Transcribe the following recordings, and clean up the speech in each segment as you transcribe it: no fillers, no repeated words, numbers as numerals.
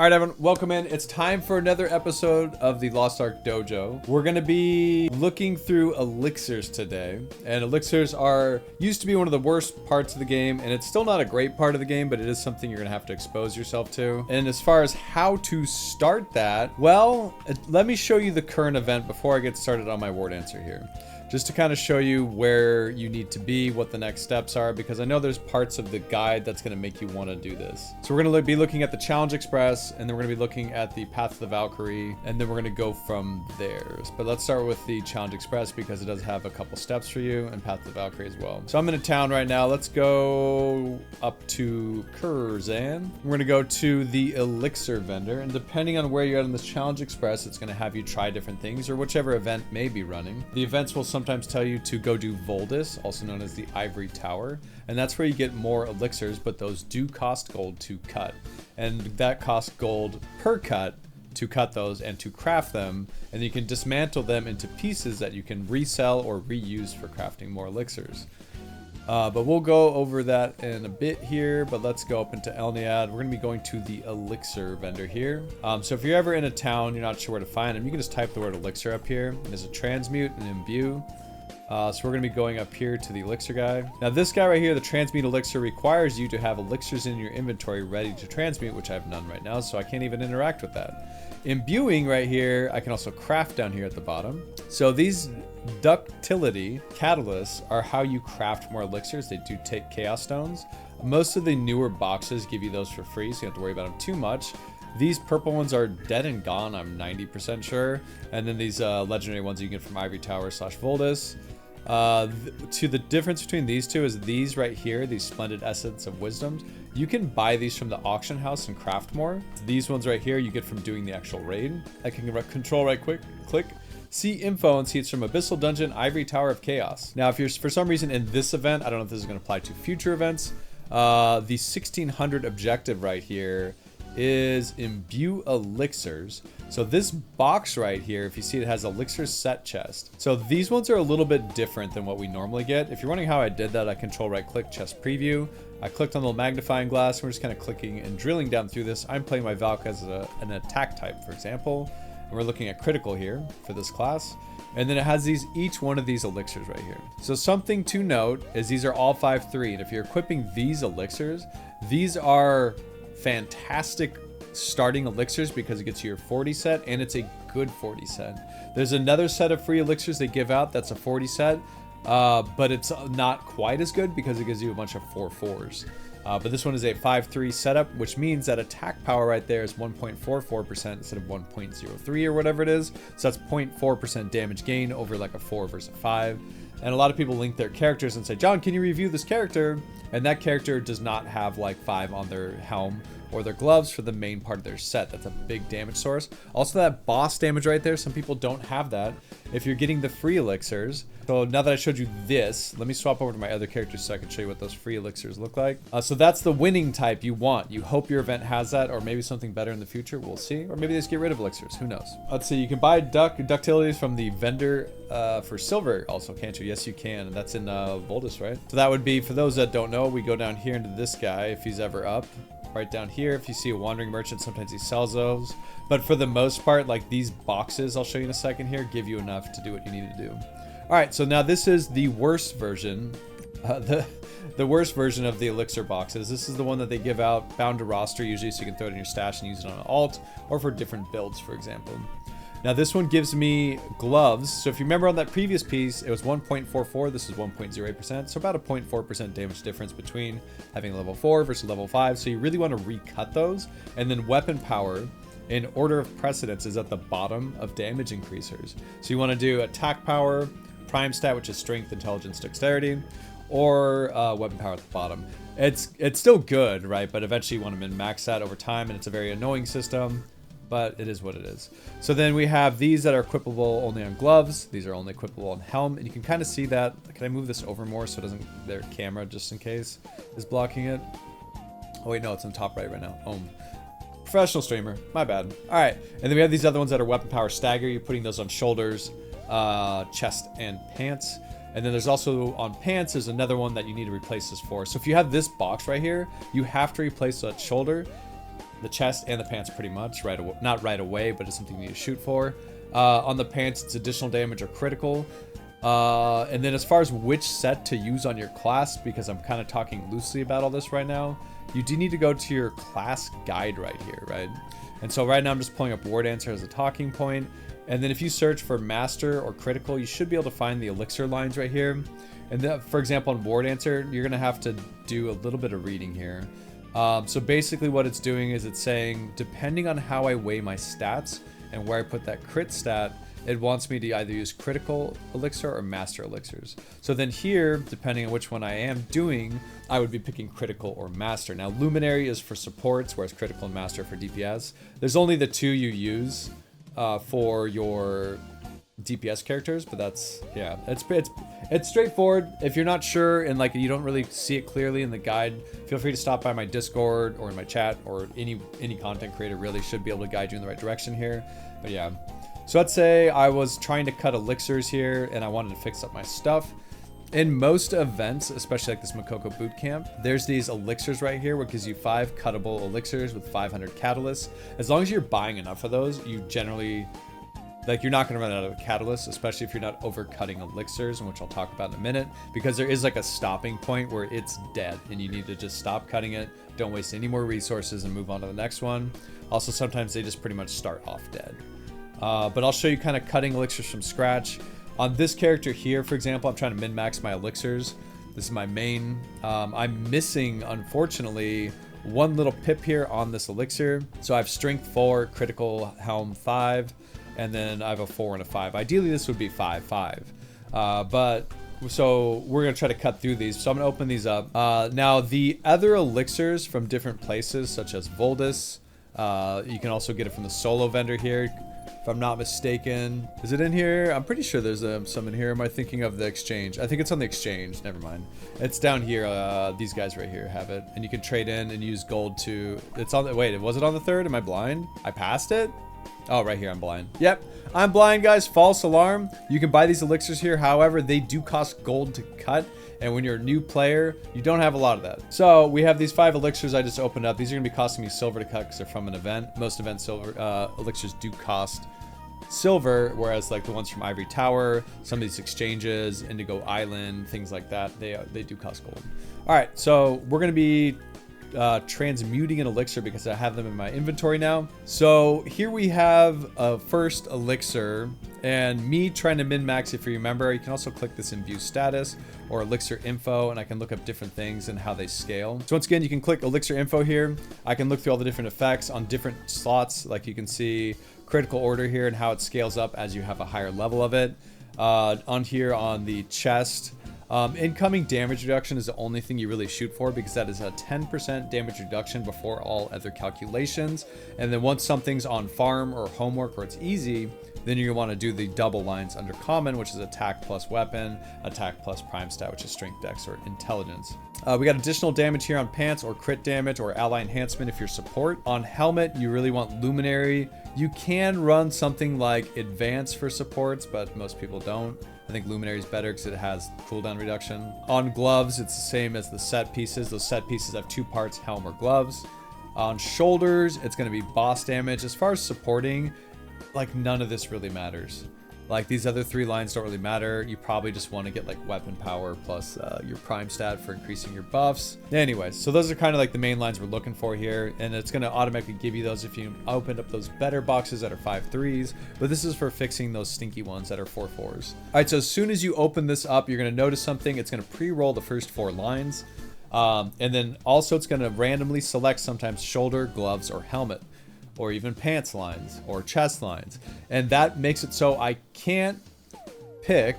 All right, everyone, welcome in. It's time for another episode of the Lost Ark Dojo. We're going to be looking through elixirs today, and elixirs used to be one of the worst parts of the game, and it's still not a great part of the game, but it is something you're going to have to expose yourself to. And as far as how to start that, well, let me show you the current event before I get started on my word answer here. Just to kind of show you where you need to be, what the next steps are, because I know there's parts of the guide that's going to make you want to do this. So we're going to be looking at the Challenge Express, and then we're going to be looking at the Path of the Valkyrie, and then we're going to go from there. But let's start with the Challenge Express because it does have a couple steps for you, and Path of the Valkyrie as well. So I'm in a town right now. Let's go up to Kurzan. We're going to go to the Elixir vendor, and depending on where you're at in this Challenge Express, it's going to have you try different things or whichever event may be running. The events will sometimes tell you to go do Voldus, also known as the Ivory Tower, and that's where you get more elixirs, but those do cost gold to cut, and that costs gold per cut to cut those and to craft them, and you can dismantle them into pieces that you can resell or reuse for crafting more elixirs. But we'll go over that in a bit here, but let's go up into Elniad. We're going to be going to the Elixir vendor here. So if you're ever in a town, you're not sure where to find them, you can just type the word Elixir up here. There's a transmute and imbue. So we're going to be going up here to the Elixir guy. Now this guy right here, the transmute elixir, requires you to have elixirs in your inventory ready to transmute, which I have none right now, so I can't even interact with that. Imbuing right here, I can also craft down here at the bottom. So these ductility catalysts are how you craft more elixirs. They do take chaos stones. Most of the newer boxes give you those for free, so you don't have to worry about them too much. These purple ones are dead and gone, I'm 90% sure. And then these legendary ones you get from Ivory Tower / Voldus. To the difference between these two is these right here, these Splendid Essence of Wisdoms, you can buy these from the auction house and craft more. These ones right here you get from doing the actual raid. I can control right quick, click, see info, and see it's from Abyssal Dungeon, Ivory Tower of Chaos. Now if you're for some reason in this event, I don't know if this is going to apply to future events, the 1600 objective right here is imbue elixirs. So this box right here, if you see, it has elixir set chest. So these ones are a little bit different than what we normally get. If you're wondering how I did that, I control right click chest preview. I clicked on the magnifying glass, and we're just kind of clicking and drilling down through this. I'm playing my Valk as an attack type, for example, and we're looking at critical here for this class. And then it has each one of these elixirs right here. So something to note is these are all 5/3, and if you're equipping these elixirs, these are fantastic starting elixirs because it gets you your 40 set, and it's a good 40 set. There's another set of free elixirs they give out that's a 40 set, but it's not quite as good because it gives you a bunch of 4/4s. But this one is a 5/3 setup, which means that attack power right there is 1.44% instead of 1.03 or whatever it is. So that's 0.4% damage gain over like a 4 versus a 5. And a lot of people link their characters and say, John, can you review this character? And that character does not have like 5 on their helm or their gloves for the main part of their set. That's a big damage source. Also that boss damage right there, some people don't have that if you're getting the free elixirs. So now that I showed you this, let me swap over to my other characters so I can show you what those free elixirs look like. So that's the winning type you want. You hope your event has that, or maybe something better in the future. We'll see. Or maybe they just get rid of elixirs. Who knows? Let's see. You can buy ductilities from the vendor for silver also, can't you? Yes, you can. And that's in Voldus, right? So that would be, for those that don't know, we go down here into this guy if he's ever up. Right down here, if you see a wandering merchant, sometimes he sells those. But for the most part, like these boxes, I'll show you in a second here, give you enough to do what you need to do. All right, so now this is the worst version, the worst version of the elixir boxes. This is the one that they give out bound to roster usually, so you can throw it in your stash and use it on an alt or for different builds, for example. Now this one gives me gloves. So if you remember on that previous piece, it was 1.44. This is 1.08%. So about a 0.4% damage difference between having level 4 versus level 5. So you really want to recut those. And then weapon power in order of precedence is at the bottom of damage increasers. So you want to do attack power, prime stat, which is strength, intelligence, dexterity, or weapon power at the bottom. It's still good, right? But eventually you want to min-max that over time, and it's a very annoying system. But it is what it is. So then we have these that are equipable only on gloves. These are only equipable on helm. And you can kind of see that. Can I move this over more so it doesn't, their camera just in case is blocking it? Oh wait, no, it's on top right now. Professional streamer, my bad. All right, and then we have these other ones that are weapon power stagger. You're putting those on shoulders, chest, and pants. And then there's also on pants, there's another one that you need to replace this for. So if you have this box right here, you have to replace that shoulder the chest and the pants pretty much, not right away, but it's something you need to shoot for. On the pants, it's additional damage or critical. And then as far as which set to use on your class, because I'm kind of talking loosely about all this right now, you do need to go to your class guide right here, right? And so right now I'm just pulling up War Dancer as a talking point. And then if you search for Master or Critical, you should be able to find the Elixir lines right here. And then, for example, on War Dancer, you're going to have to do a little bit of reading here. So basically what it's doing is it's saying, depending on how I weigh my stats and where I put that crit stat, it wants me to either use Critical Elixir or Master Elixirs. So then here, depending on which one I am doing, I would be picking Critical or Master. Now, Luminary is for supports, whereas Critical and Master for DPS. There's only the two you use for your DPS characters, but that's, yeah, it's straightforward. If you're not sure and like you don't really see it clearly in the guide, feel free to stop by my Discord or in my chat, or any content creator really should be able to guide you in the right direction here. But yeah. So let's say I was trying to cut elixirs here and I wanted to fix up my stuff. In most events, especially like this Makoko Bootcamp, there's these elixirs right here, which gives you 5 cuttable elixirs with 500 catalysts. As long as you're buying enough of those, you generally, like, you're not going to run out of catalysts, especially if you're not overcutting elixirs, which I'll talk about in a minute, because there is like a stopping point where it's dead and you need to just stop cutting it. Don't waste any more resources and move on to the next one. Also, sometimes they just pretty much start off dead. But I'll show you kind of cutting elixirs from scratch. On this character here, for example, I'm trying to min-max my elixirs. This is my main. I'm missing, unfortunately, one little pip here on this elixir. So I have strength 4, critical helm 5, and then I have a 4 and a 5. Ideally, this would be 5, 5. But so we're going to try to cut through these. So I'm going to open these up. Now, the other elixirs from different places, such as Voldus, you can also get it from the solo vendor here. If I'm not mistaken. Is it in here? I'm pretty sure there's some in here. Am I thinking of the exchange? I think it's on the exchange. Never mind. It's down here. These guys right here have it. And you can trade in and use gold to... It's on the... Wait, was it on the 3rd? Am I blind? I passed it? Oh, right here. I'm blind. Yep. I'm blind, guys. False alarm. You can buy these elixirs here. However, they do cost gold to cut. And when you're a new player, you don't have a lot of that. So we have these 5 elixirs I just opened up. These are going to be costing me silver to cut because they're from an event. Most event silver elixirs do cost silver, whereas like the ones from Ivory Tower, some of these exchanges, Indigo Island, things like that, they do cost gold. All right, so we're going to be transmuting an elixir because I have them in my inventory now. So here we have a first elixir, and me trying to min-max, if you remember, you can also click this in view status or elixir info, and I can look up different things and how they scale. So once again, you can click elixir info here. I can look through all the different effects on different slots. Like you can see critical order here and how it scales up as you have a higher level of it. On here on the chest, incoming damage reduction is the only thing you really shoot for, because that is a 10% damage reduction before all other calculations. And then once something's on farm or homework or it's easy, then you want to do the double lines under common, which is attack plus weapon, attack plus prime stat, which is strength, dex, or intelligence. We got additional damage here on pants or crit damage or ally enhancement if you're support. On helmet, you really want luminary. You can run something like advance for supports, but most people don't. I think luminary is better because it has cooldown reduction. On gloves, it's the same as the set pieces. Those set pieces have 2 parts, helm or gloves. On shoulders, it's going to be boss damage. As far as supporting, like none of this really matters. Like these other 3 lines don't really matter. You probably just want to get like weapon power plus your prime stat for increasing your buffs. Anyways, so those are kind of like the main lines we're looking for here, and it's going to automatically give you those if you opened up those better boxes that are 5/3s, but this is for fixing those stinky ones that are 4/4s. All right, so as soon as you open this up, you're going to notice something. It's going to pre-roll the first 4 lines, and then also it's going to randomly select sometimes shoulder, gloves, or helmet, or even pants lines or chest lines. And that makes it so I can't pick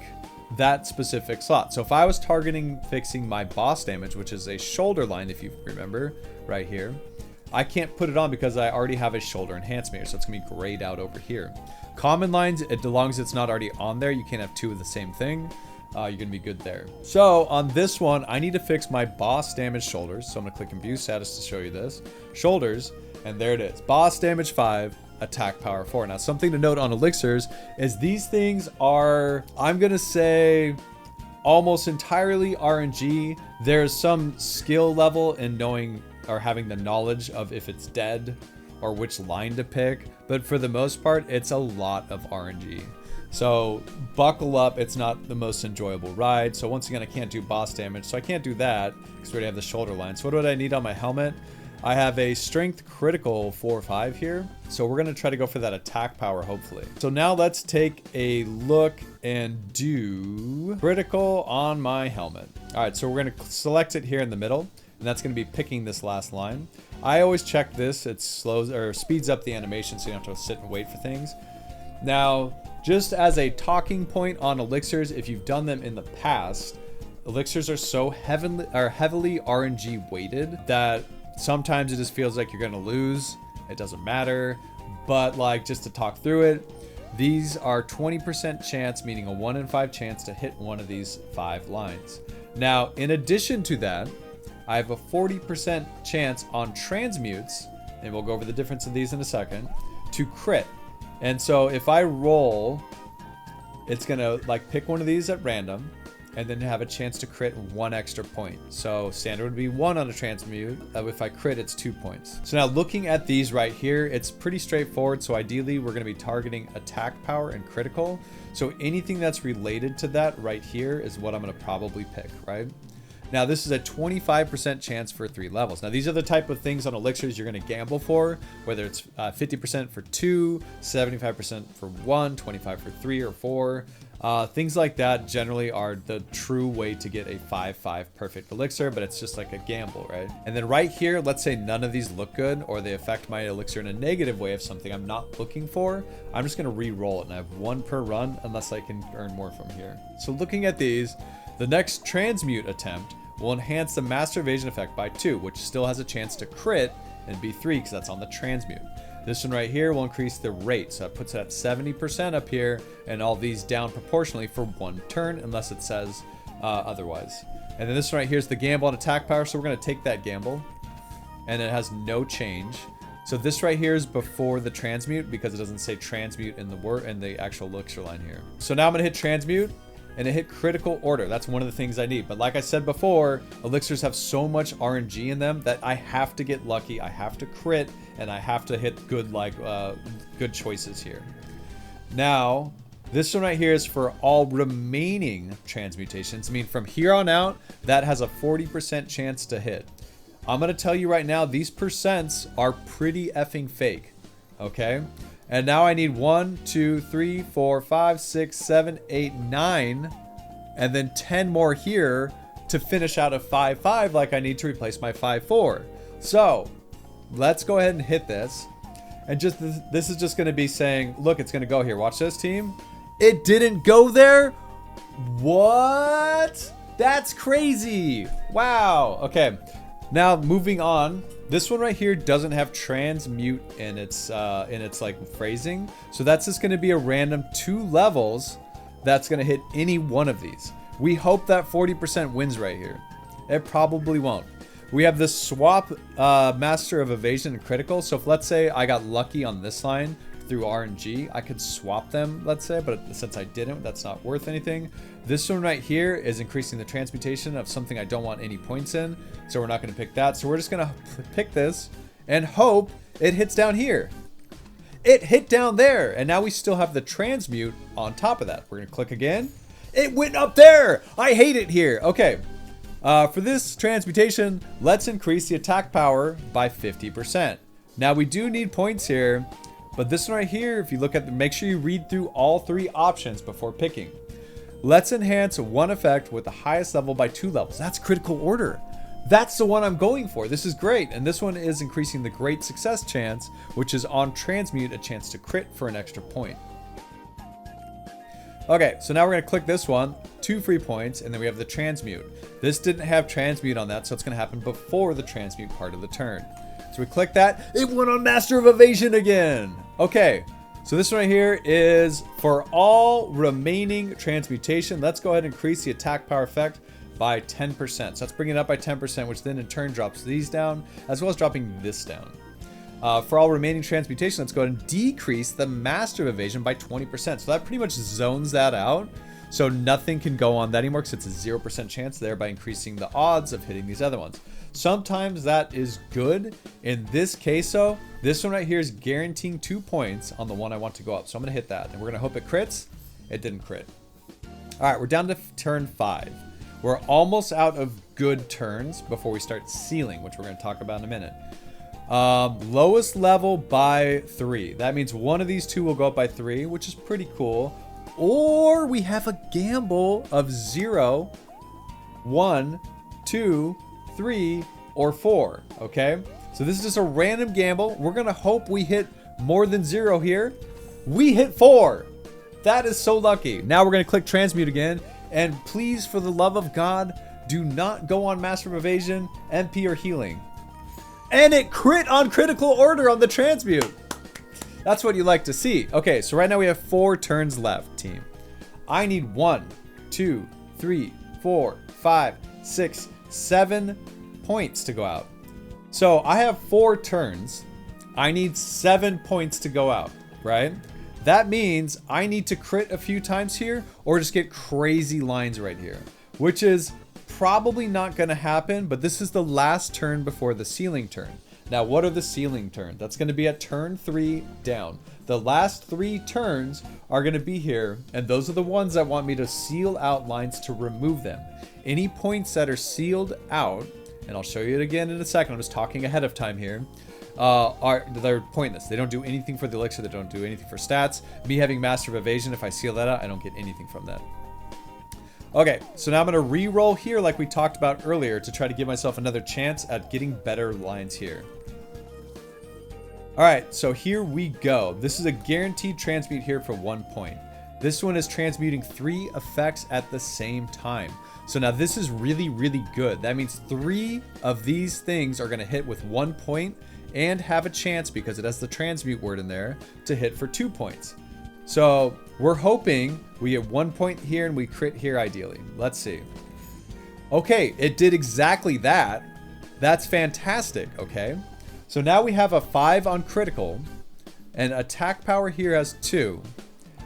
that specific slot. So if I was targeting fixing my boss damage, which is a shoulder line, if you remember right here, I can't put it on because I already have a shoulder enhancement here. So it's gonna be grayed out over here. Common lines, as long as it's not already on there, you can't have 2 of the same thing. You're gonna be good there. So on this one, I need to fix my boss damage shoulders. So I'm gonna click in view status to show you this. Shoulders. And there it is. Boss damage 5, attack power 4. Now, something to note on elixirs is these things are, I'm going to say, almost entirely RNG. There's some skill level in knowing or having the knowledge of if it's dead or which line to pick, but for the most part, it's a lot of RNG. So buckle up, it's not the most enjoyable ride. So once again, I can't do boss damage, so I can't do that because we already have the shoulder line. So what do I need on my helmet? I have a strength critical 4/5 here. So we're gonna try to go for that attack power, hopefully. So now let's take a look and do critical on my helmet. All right, so we're gonna select it here in the middle, and that's gonna be picking this last line. I always check this, it slows or speeds up the animation so you don't have to sit and wait for things. Now, just as a talking point on elixirs, if you've done them in the past, elixirs are so heavily RNG weighted that sometimes it just feels like you're gonna lose. It doesn't matter, but like just to talk through it, these are 20% chance, meaning a 1 in 5 chance to hit one of these 5 lines. Now, in addition to that, I have a 40% chance on transmutes, and we'll go over the difference of these in a second, to crit. And so if I roll, it's gonna like pick one of these at random and then have a chance to crit 1 extra point. So standard would be 1 on a transmute. If I crit, it's 2 points. So now looking at these right here, it's pretty straightforward. So ideally we're gonna be targeting attack power and critical. So anything that's related to that right here is what I'm gonna probably pick, right? Now this is a 25% chance for 3 levels. Now these are the type of things on elixirs you're gonna gamble for, whether it's 50% for 2, 75% for 1, 25 for 3 or 4. Things like that generally are the true way to get a 5/5 perfect elixir, but it's just like a gamble, right? And then right here, let's say none of these look good or they affect my elixir in a negative way of something I'm not looking for. I'm just gonna re-roll it and I have 1 per run unless I can earn more from here. So looking at these, the next transmute attempt will enhance the master evasion effect by 2, which still has a chance to crit and be 3 because that's on the transmute. This one right here will increase the rate, so it puts it at 70% up here, and all these down proportionally for 1 turn, unless it says otherwise. And then this one right here is the gamble on attack power, so we're going to take that gamble, and it has no change. So this right here is before the transmute because it doesn't say transmute in the actual elixir line here. So now I'm going to hit transmute, and it hit critical order. That's one of the things I need. But like I said before, elixirs have so much RNG in them that I have to get lucky, I have to crit, and I have to hit good good choices here. Now, this one right here is for all remaining transmutations. I mean, from here on out, that has a 40% chance to hit. I'm gonna tell you right now, these percents are pretty effing fake, okay? And now I need 1, 2, 3, 4, 5, 6, 7, 8, 9, and then 10 more here to finish out a 5/5 like I need to replace my 5/4. So let's go ahead and hit this. And just this is just going to be saying, look, it's going to go here. Watch this, team. It didn't go there? What? That's crazy. Wow. Okay. Now moving on. This one right here doesn't have transmute in its like phrasing. So that's just going to be a random 2 levels that's going to hit any one of these. We hope that 40% wins right here. It probably won't. We have this swap master of evasion and critical. So if let's say I got lucky on this line through RNG, I could swap them, let's say, but since I didn't, that's not worth anything. This one right here is increasing the transmutation of something I don't want any points in, so we're not going to pick that. So we're just going to pick this and hope it hits down here. It hit down there, and now we still have the transmute on top of that. We're going to click again. It went up there. I hate it here. Okay. For this transmutation, let's increase the attack power by 50%. Now we do need points here, but this one right here, if you look at make sure you read through all 3 options before picking. Let's enhance 1 effect with the highest level by 2 levels. That's critical order. That's the one I'm going for. This is great. And this one is increasing the great success chance, which is on transmute, a chance to crit for an extra point. Okay, so now we're going to click this one, 2 free points, and then we have the transmute. This didn't have transmute on that, so it's going to happen before the transmute part of the turn. So we click that. It went on Master of Evasion again. Okay, so this one right here is for all remaining transmutation. Let's go ahead and increase the attack power effect by 10%. So let's bring it up by 10%, which then in turn drops these down, as well as dropping this down. For all remaining transmutation, let's go ahead and decrease the Master of Evasion by 20%. So that pretty much zones that out. So nothing can go on that anymore because it's a 0% chance, thereby increasing the odds of hitting these other ones. Sometimes that is good. In this case, though, this one right here is guaranteeing 2 points on the one I want to go up. So I'm going to hit that, and we're going to hope it crits. It didn't crit. All right, we're down to turn 5. We're almost out of good turns before we start sealing, which we're going to talk about in a minute. Lowest level by 3. That means one of these two will go up by 3, which is pretty cool. Or we have a gamble of 0, 1, 2, 3, or 4. Okay, so this is just a random gamble. We're going to hope we hit more than 0 here. We hit 4. That is so lucky. Now we're going to click transmute again. And please, for the love of God, do not go on Master of Evasion, MP, or healing. And it crit on critical order on the transmute. That's what you like to see. Okay, so right now we have 4 turns left, team. I need 1, 2, 3, 4, 5, 6, 7 points to go out. So I have 4 turns. I need 7 points to go out, right? That means I need to crit a few times here or just get crazy lines right here, which is probably not going to happen, but this is the last turn before the sealing turn. Now, what are the sealing turns? That's going to be at turn 3 down. The last 3 turns are going to be here, and those are the ones that want me to seal out lines to remove them. Any points that are sealed out, and I'll show you it again in a second, I'm just talking ahead of time here, they're pointless. They don't do anything for the elixir. They don't do anything for stats. Me having Master of Evasion, if I seal that out, I don't get anything from that. Okay, so now I'm going to re-roll here like we talked about earlier to try to give myself another chance at getting better lines here. All right, so here we go. This is a guaranteed transmute here for 1 point. This one is transmuting 3 effects at the same time. So now this is really, really good. That means 3 of these things are going to hit with 1 point and have a chance, because it has the transmute word in there, to hit for 2 points. So we're hoping we get 1 point here and we crit here ideally. Let's see. Okay, it did exactly that. That's fantastic, okay? So now we have a 5 on critical, and attack power here has 2.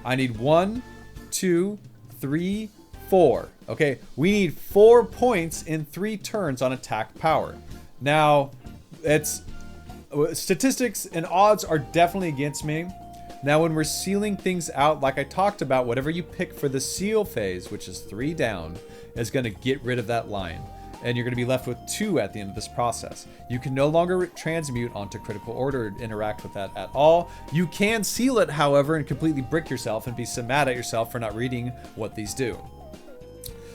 I need 1, 2, 3, 4. Okay, we need 4 points in 3 turns on attack power. Now, it's statistics and odds are definitely against me. Now, when we're sealing things out, like I talked about, whatever you pick for the seal phase, which is 3 down, is going to get rid of that line. And you're going to be left with 2 at the end of this process. You can no longer transmute onto critical order and interact with that at all. You can seal it, however, and completely brick yourself and be so mad at yourself for not reading what these do.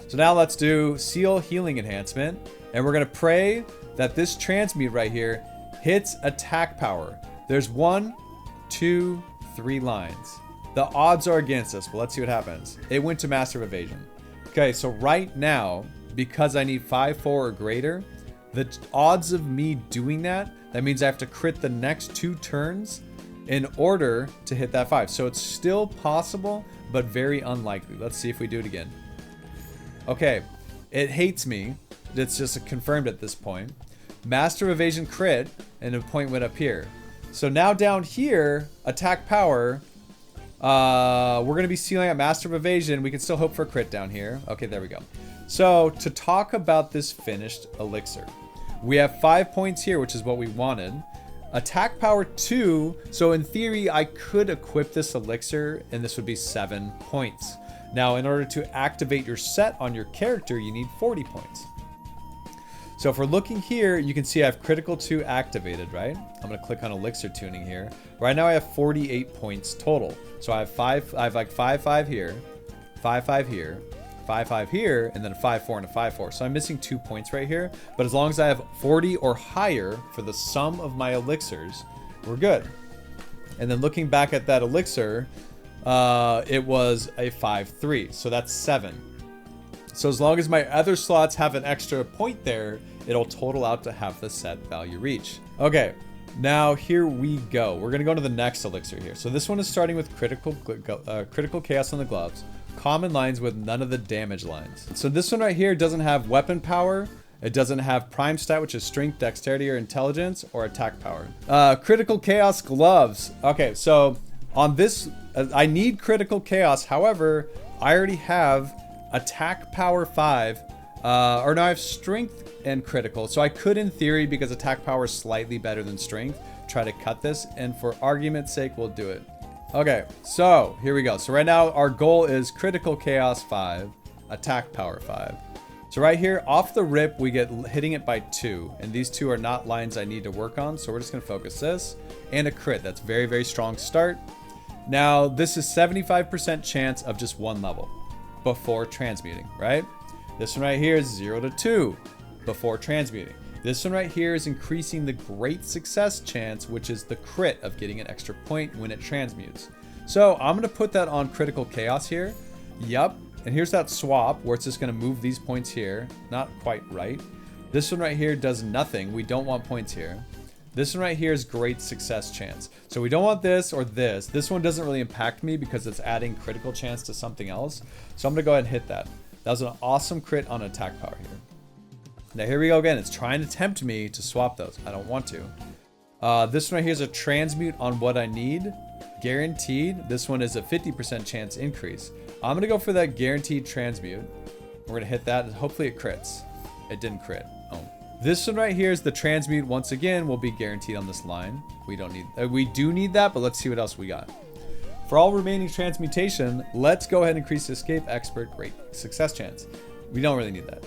So now let's do seal healing enhancement. And we're going to pray that this transmute right here hits attack power. There's 1, 2, 3 lines. The odds are against us, but let's see what happens. It went to Master of Evasion. Okay, so right now, because I need 5, 4 or greater, the odds of me doing that means I have to crit the next 2 turns in order to hit that 5. So it's still possible, but very unlikely. Let's see if we do it again. Okay, it hates me. It's just confirmed at this point. Master of Evasion crit, and a point went up here. So now down here, attack power, we're going to be sealing at Master of Evasion. We can still hope for a crit down here. Okay, there we go. So to talk about this finished elixir, we have 5 points here, which is what we wanted. Attack power 2. So in theory, I could equip this elixir and this would be 7 points. Now, in order to activate your set on your character, you need 40 points. So if we're looking here, you can see I have critical 2 activated, right? I'm going to click on elixir tuning here. Right now I have 48 points total. So I have like 5, 5 here, 5, 5 here, 5, 5 here, and then a 5, 4 and a 5, 4. So I'm missing 2 points right here. But as long as I have 40 or higher for the sum of my elixirs, we're good. And then looking back at that elixir, it was a 5, 3. So that's 7. So as long as my other slots have an extra point there, it'll total out to have the set value reach. Okay, now here we go. We're gonna go to the next elixir here. So this one is starting with critical chaos on the gloves, common lines with none of the damage lines. So this one right here doesn't have weapon power. It doesn't have prime stat, which is strength, dexterity, or intelligence, or attack power. Critical chaos gloves. Okay, so on this, I need critical chaos. However, I already have attack power 5, or no, I have strength and critical. So I could, in theory, because attack power is slightly better than strength, try to cut this. And for argument's sake, we'll do it. Okay, so here we go. So right now our goal is critical chaos 5, attack power 5. So right here, off the rip, we get hitting it by 2. And these 2 are not lines I need to work on. So we're just gonna focus this and a crit. That's very, very strong start. Now, this is 75% chance of just 1 level before transmuting, right? This one right here is 0 to 2 before transmuting. This one right here is increasing the great success chance, which is the crit of getting an extra point when it transmutes. So I'm gonna put that on critical chaos here. Yup. And here's that swap where it's just gonna move these points here. Not quite right. This one right here does nothing. We don't want points here. This one right here is great success chance. So we don't want this or this. This one doesn't really impact me because it's adding critical chance to something else. So I'm gonna go ahead and hit that. That was an awesome crit on attack power here. Now here we go again. It's trying to tempt me to swap those. I don't want to. This one right here is a transmute on what I need. Guaranteed. This one is a 50% chance increase. I'm gonna go for that guaranteed transmute. We're gonna hit that and hopefully it crits. It didn't crit. Oh. This one right here is the transmute. Once again, will be guaranteed on this line. We don't need, we do need that, but let's see what else we got. For all remaining transmutation, let's go ahead and increase escape expert great success chance. We don't really need that.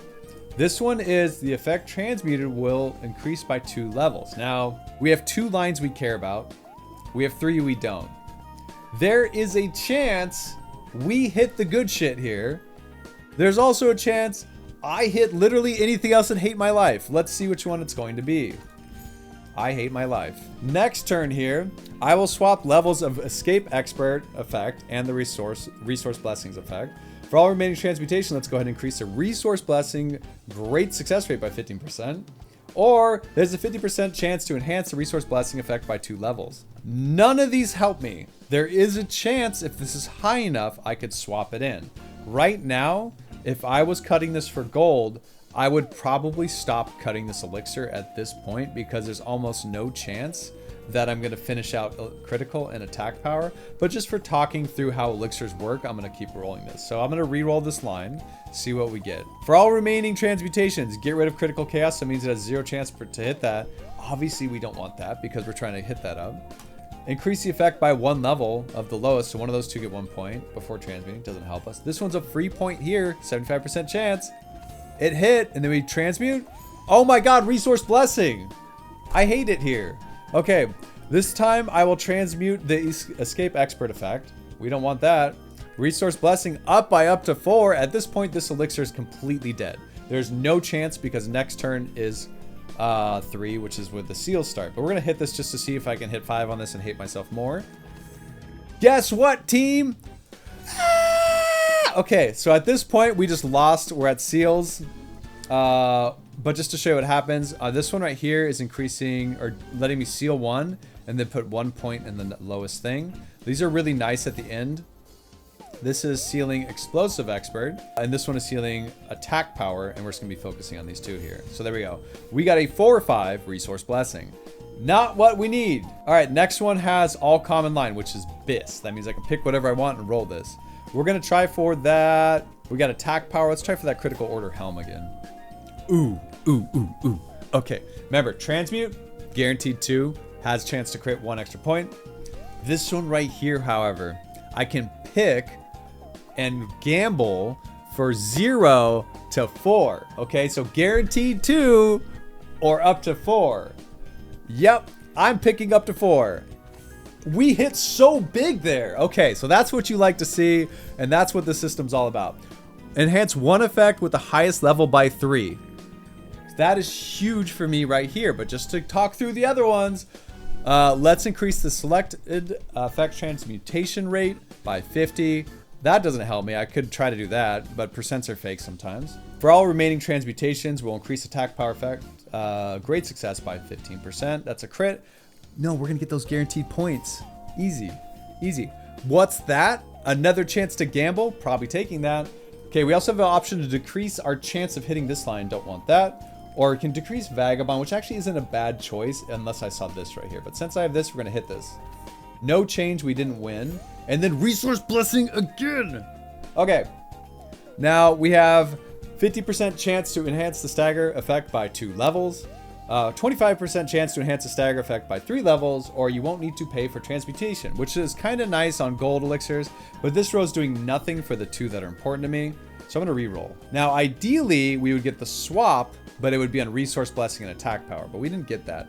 This one is the effect transmuted will increase by 2 levels. Now, we have 2 lines we care about. We have 3 we don't. There is a chance we hit the good shit here. There's also a chance I hit literally anything else and hate my life. Let's see which one it's going to be. I hate my life. Next turn here, I will swap levels of escape expert effect and the resource blessings effect. For all remaining transmutation, let's go ahead and increase the resource blessing great success rate by 15%. Or there's a 50% chance to enhance the resource blessing effect by 2 levels. None of these help me. There is a chance if this is high enough, I could swap it in. Right now, if I was cutting this for gold, I would probably stop cutting this elixir at this point because there's almost no chance that I'm gonna finish out critical and attack power. But just for talking through how elixirs work, I'm gonna keep rolling this. So I'm gonna re-roll this line, see what we get. For all remaining transmutations, get rid of critical chaos. That means it has 0 chance to hit that. Obviously we don't want that because we're trying to hit that up. Increase the effect by 1 level of the lowest, so one of those 2 get 1 point before transmuting. Doesn't help us. This one's a free point here, 75% chance. It hit, and then we transmute. Oh my god, resource blessing. I hate it here. Okay, this time I will transmute the escape expert effect. We don't want that. Resource blessing up by up to 4. At this point, this elixir is completely dead. There's no chance because next turn is 3, which is with the seals start. But we're gonna hit this just to see if I can hit 5 on this and hate myself more. Guess what, team? Okay, so at this point we just lost. We're at seals. But just to show you what happens, this one right here is increasing or letting me seal 1 and then put 1 point in the lowest thing. These are really nice at the end. This is sealing explosive expert, and this one is sealing attack power, and we're just gonna be focusing on these 2 here. So there we go. We got a 4/5 resource blessing. Not what we need. All right, next one has all common line, which is BIS. That means I can pick whatever I want and roll this. We're gonna try for that. We got attack power. Let's try for that critical order helm again. Ooh. Okay, remember, transmute, guaranteed 2, has chance to crit 1 extra point. This one right here, however, I can pick and gamble for 0 to 4. Okay, so guaranteed 2 or up to 4. Yep, I'm picking up to 4. We hit so big there. Okay, so that's what you like to see, and that's what the system's all about. Enhance 1 effect with the highest level by 3. That is huge for me right here, but just to talk through the other ones, let's increase the selected effect transmutation rate by 50. That doesn't help me. I could try to do that, but percents are fake sometimes. For all remaining transmutations, we'll increase attack power effect, great success by 15%. That's a crit. No, we're gonna get those guaranteed points. Easy, easy. What's that? Another chance to gamble? Probably taking that. Okay, we also have an option to decrease our chance of hitting this line. Don't want that. Or we can decrease Vagabond, which actually isn't a bad choice unless I saw this right here. But since I have this, we're gonna hit this. No change, we didn't win. And then Resource Blessing again. Okay. Now we have 50% chance to enhance the stagger effect by 2 levels. 25% chance to enhance the stagger effect by 3 levels, or you won't need to pay for transmutation, which is kind of nice on gold elixirs, but this row is doing nothing for the 2 that are important to me. So I'm going to re-roll. Now, ideally, we would get the swap, but it would be on resource blessing and attack power, but we didn't get that.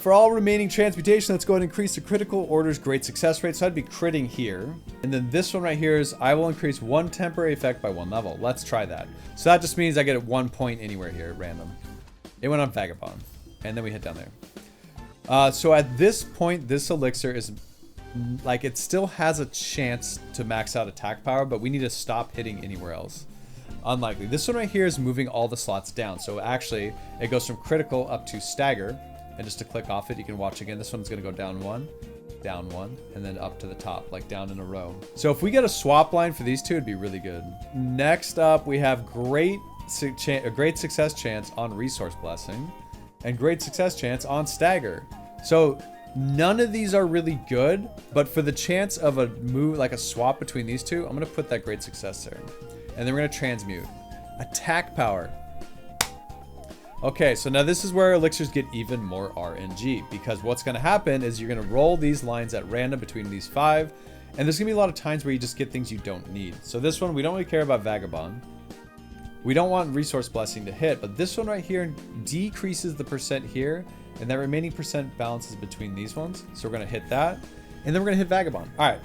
For all remaining transmutation, let's go ahead and increase the critical order's great success rate. So I'd be critting here. And then this one right here is I will increase 1 temporary effect by 1 level. Let's try that. So that just means I get at 1 point anywhere here at random. It went on Vagabond. And then we hit down there. So at this point, this elixir is like, it still has a chance to max out attack power, but we need to stop hitting anywhere else. Unlikely. This one right here is moving all the slots down. So actually, it goes from critical up to stagger. And just to click off it, you can watch again. This one's going to go down 1, and then up to the top, like down in a row. So if we get a swap line for these 2, it'd be really good. Next up, we have great success chance on resource blessing and great success chance on stagger. So none of these are really good, but for the chance of a move, like a swap between these 2, I'm going to put that great success there. And then we're going to transmute. Attack power. Okay, so now this is where elixirs get even more RNG, because what's going to happen is you're going to roll these lines at random between these 5, and there's going to be a lot of times where you just get things you don't need. So this one, we don't really care about Vagabond. We don't want resource blessing to hit, but this one right here decreases the percent here, and that remaining percent balances between these ones. So we're going to hit that, and then we're going to hit Vagabond. All right,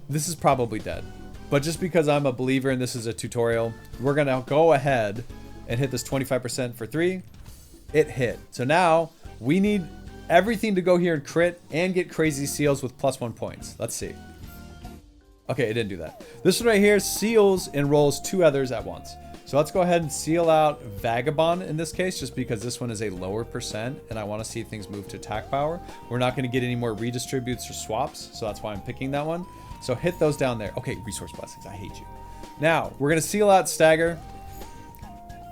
this is probably dead. But just because I'm a believer and this is a tutorial, we're going to go ahead and hit this 25% for 3. It hit. So now we need everything to go here and crit and get crazy seals with +1 points. Let's see. Okay, it didn't do that. This one right here seals and rolls 2 others at once. So let's go ahead and seal out Vagabond in this case, just because this one is a lower percent and I want to see things move to attack power. We're not going to get any more redistributes or swaps, so that's why I'm picking that one. So hit those down there. Okay, resource blessings. I hate you. Now, we're going to seal out stagger.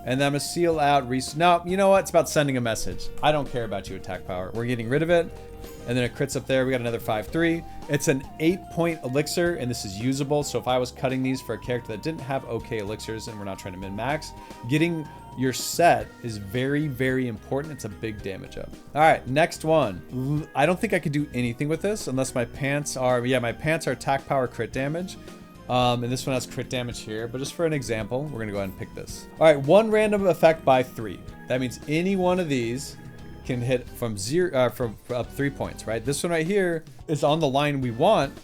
And then I'm going to seal out... No, you know what? It's about sending a message. I don't care about you, attack power. We're getting rid of it. And then it crits up there. We got another 5-3. It's an 8-point elixir, and this is usable. So if I was cutting these for a character that didn't have okay elixirs and we're not trying to min-max, getting your set is very, very important. It's a big damage up. All right, next one. I don't think I could do anything with this unless my pants are... Yeah, my pants are attack power crit damage. And this one has crit damage here, but just for an example, we're going to go ahead and pick this. All right, 1 random effect by 3. That means any one of these can hit from 0 from up 3 points, right? This one right here is on the line we want.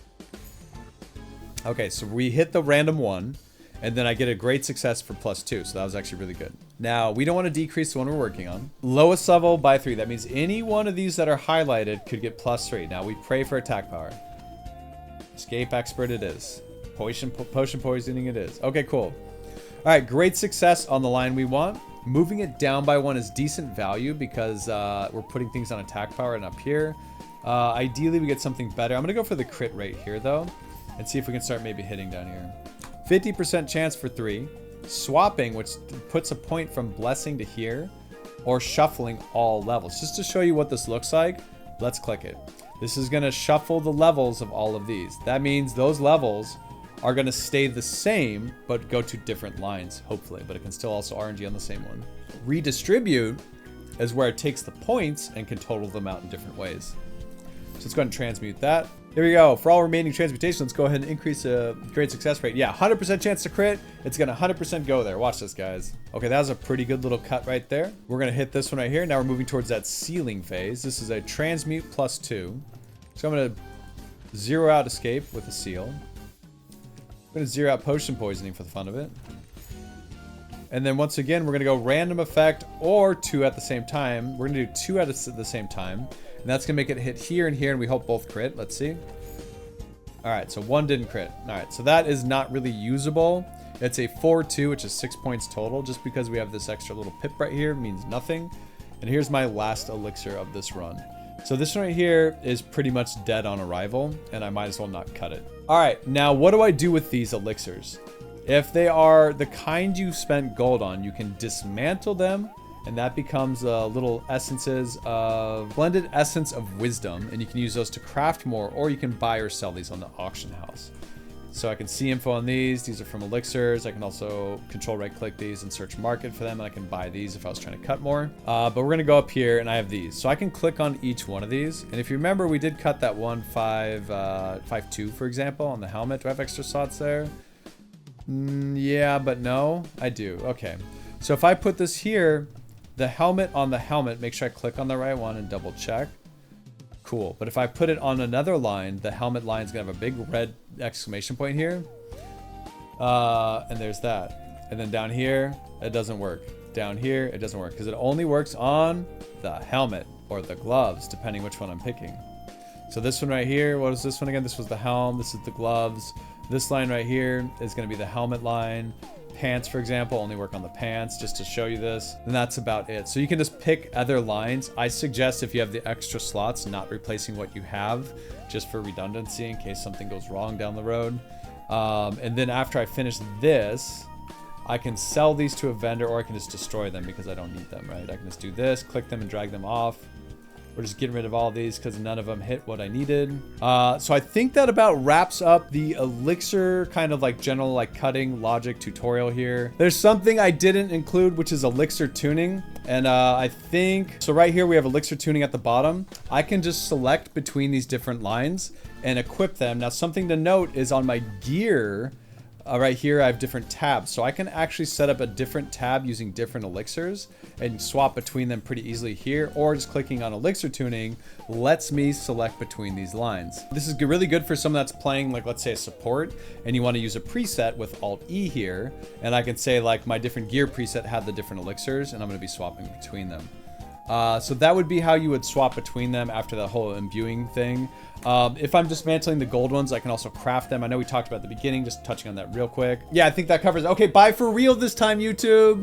Okay, so we hit the random 1, and then I get a great success for +2, so that was actually really good. Now, we don't want to decrease the one we're working on. Lowest level by 3. That means any one of these that are highlighted could get +3. Now, we pray for attack power. Escape expert it is. Potion poisoning it is. Okay, cool. All right, great success on the line we want. Moving it down by 1 is decent value because we're putting things on attack power and up here. Ideally, we get something better. I'm going to go for the crit rate here, though, and see if we can start maybe hitting down here. 50% chance for 3. Swapping, which puts a point from blessing to here, or shuffling all levels. Just to show you what this looks like, let's click it. This is going to shuffle the levels of all of these. That means those levels are going to stay the same, but go to different lines, hopefully. But it can still also RNG on the same one. Redistribute is where it takes the points and can total them out in different ways. So let's go ahead and transmute that. Here we go. For all remaining transmutation, let's go ahead and increase a great success rate. Yeah, 100% chance to crit. It's going to 100% go there. Watch this, guys. Okay, that was a pretty good little cut right there. We're going to hit this one right here. Now we're moving towards that sealing phase. This is a transmute +2. So I'm going to zero out escape with a seal. I'm going to zero out potion poisoning for the fun of it. And then once again, we're going to go random effect or 2 at the same time. We're going to do 2 at the same time. And that's going to make it hit here and here, and we hope both crit. Let's see. All right, so 1 didn't crit. All right, so that is not really usable. It's a 4-2, which is 6 points total. Just because we have this extra little pip right here means nothing. And here's my last elixir of this run. So this one right here is pretty much dead on arrival, and I might as well not cut it. All right, now what do I do with these elixirs? If they are the kind you spent gold on, you can dismantle them, and that becomes little essences of blended essence of wisdom, and you can use those to craft more, or you can buy or sell these on the auction house. So I can see info on these. These are from Elixirs. I can also control right click these and search market for them. And I can buy these if I was trying to cut more. But we're going to go up here and I have these. So I can click on each one of these. And if you remember, we did cut that 1.5.2, for example, on the helmet. Do I have extra slots there? Yeah, but no, I do. Okay. So if I put this here, the helmet on the helmet, make sure I click on the right one and double check. Cool. But if I put it on another line, the helmet line is going to have a big red exclamation point here. And there's that. And then down here, it doesn't work. Down here, it doesn't work because it only works on the helmet or the gloves, depending which one I'm picking. So this one right here, what is this one again? This was the helm. This is the gloves. This line right here is going to be the helmet line. Pants, for example, only work on the pants, just to show you this. And that's about it. So you can just pick other lines. I suggest if you have the extra slots, not replacing what you have, just for redundancy in case something goes wrong down the road. And then after I finish this, I can sell these to a vendor or I can just destroy them because I don't need them, right? I can just do this, click them and drag them off. We're just getting rid of all these because none of them hit what I needed. So I think that about wraps up the Elixir kind of like general like cutting logic tutorial here. There's something I didn't include, which is Elixir tuning. And I think, so right here we have Elixir tuning at the bottom. I can just select between these different lines and equip them. Now something to note is on my gear, right here I have different tabs, so I can actually set up a different tab using different elixirs and swap between them pretty easily here, or just clicking on elixir tuning lets me select between these lines. This is really good for someone that's playing, like let's say a support and you want to use a preset with Alt E here, and I can say like my different gear preset had the different elixirs and I'm going to be swapping between them. So that would be how you would swap between them after the whole imbuing thing. If I'm dismantling the gold ones, I can also craft them. I know we talked about at the beginning, just touching on that real quick. Yeah, I think that covers it. Okay, bye for real this time, YouTube.